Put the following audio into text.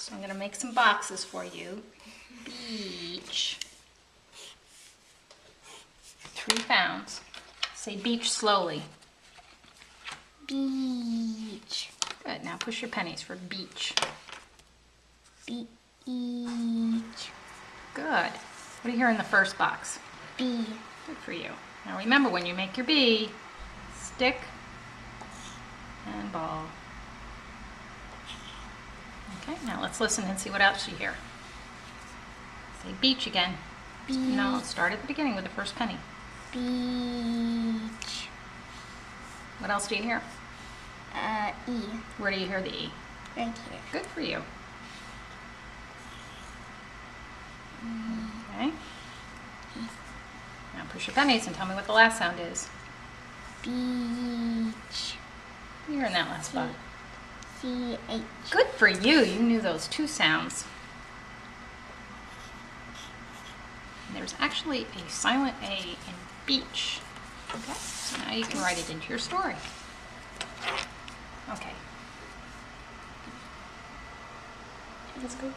So I'm going to make some boxes for you. Beach. 3 pounds. Say beach slowly. Beach. Good. Now push your pennies for beach. Beach. Good. What do you hear in the first box? B. Good for you. Now remember, when you make your B, stick and ball. Okay, now let's listen and see what else you hear. Say beach again. Beach. No, start at the beginning with the first penny. Beach. What else do you hear? E. Where do you hear the E? Right here. Good for you. Okay. Now push your pennies and tell me what the last sound is. Beach. You're in that last spot. C-H. Good for you. You knew those 2 sounds. And there's actually a silent A in beach. Okay, so now you can write it into your story. Okay. Let's go.